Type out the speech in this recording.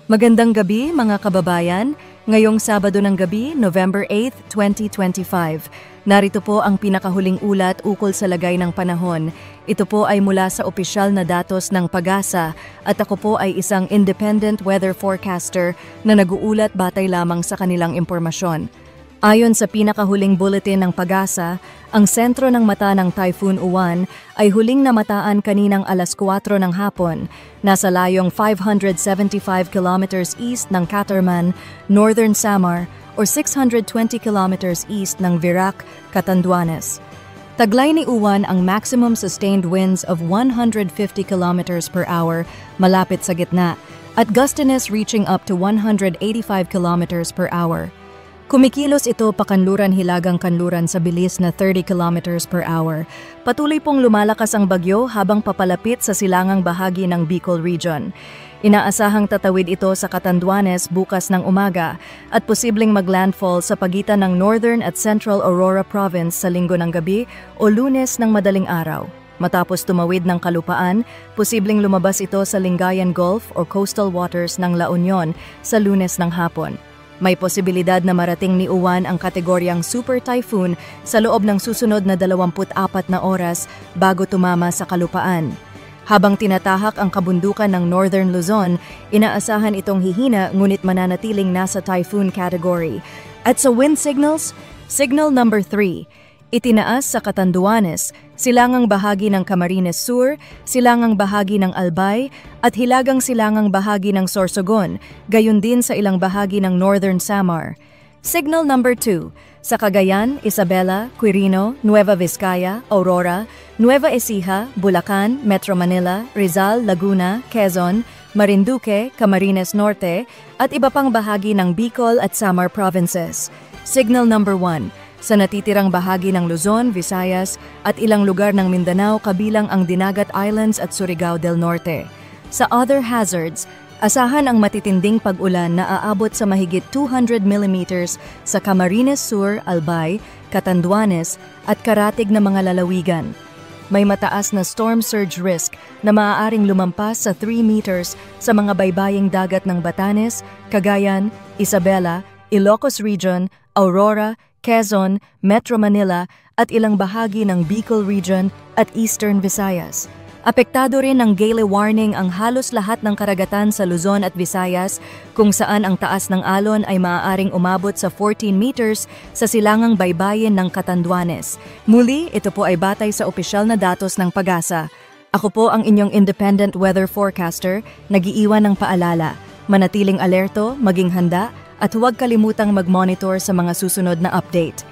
Magandang gabi mga kababayan. Ngayong Sabado ng gabi, November 8, 2025. Narito po ang pinakahuling ulat ukol sa lagay ng panahon. Ito po ay mula sa opisyal na datos ng PAGASA at ako po ay isang independent weather forecaster na nag-uulat batay lamang sa kanilang impormasyon. Ayon sa pinakahuling bulletin ng PAGASA, ang sentro ng mata ng Typhoon Uwan ay huling namataan kaninang alas 4 ng hapon, nasa layong 575 kilometers east ng Catarman, Northern Samar, or 620 kilometers east ng Virac, Catanduanes. Taglay ni Uwan ang maximum sustained winds of 150 kilometers per hour malapit sa gitna at gustiness reaching up to 185 kilometers per hour. Kumikilos ito pakanluran-hilagang kanluran sa bilis na 30 kilometers per hour. Patuloy pong lumalakas ang bagyo habang papalapit sa silangang bahagi ng Bicol Region. Inaasahang tatawid ito sa Catanduanes bukas ng umaga at posibleng maglandfall sa pagitan ng Northern at Central Aurora Province sa Linggo ng gabi o Lunes ng madaling araw. Matapos tumawid ng kalupaan, posibleng lumabas ito sa Lingayen Gulf o coastal waters ng La Union sa Lunes ng hapon. May posibilidad na marating ni Uwan ang kategoryang Super Typhoon sa loob ng susunod na 24 na oras bago tumama sa kalupaan. Habang tinatahak ang kabundukan ng Northern Luzon, inaasahan itong hihina ngunit mananatiling nasa typhoon category. At sa wind signals, signal number 3, itinaas sa Catanduanes, silangang bahagi ng Camarines Sur, silangang bahagi ng Albay, at hilagang silangang bahagi ng Sorsogon, gayon din sa ilang bahagi ng Northern Samar. Signal number 2, sa Cagayan, Isabela, Quirino, Nueva Vizcaya, Aurora, Nueva Ecija, Bulacan, Metro Manila, Rizal, Laguna, Quezon, Marinduque, Camarines Norte, at iba pang bahagi ng Bicol at Samar provinces. Signal number 1, sa natitirang bahagi ng Luzon, Visayas at ilang lugar ng Mindanao kabilang ang Dinagat Islands at Surigao del Norte. Sa other hazards, asahan ang matitinding pag-ulan na aabot sa mahigit 200 mm sa Camarines Sur, Albay, Catanduanes at karatig na mga lalawigan. May mataas na storm surge risk na maaaring lumampas sa 3 meters sa mga baybaying dagat ng Batanes, Cagayan, Isabela, Ilocos Region, Aurora, Quezon, Metro Manila at ilang bahagi ng Bicol Region at Eastern Visayas. Apektado rin ng gale warning ang halos lahat ng karagatan sa Luzon at Visayas kung saan ang taas ng alon ay maaaring umabot sa 14 meters sa silangang baybayin ng Catanduanes. Muli, ito po ay batay sa opisyal na datos ng PAGASA. Ako po ang inyong independent weather forecaster, nag-iiwan ng paalala. Manatiling alerto, maging handa, at huwag kalimutang mag-monitor sa mga susunod na update.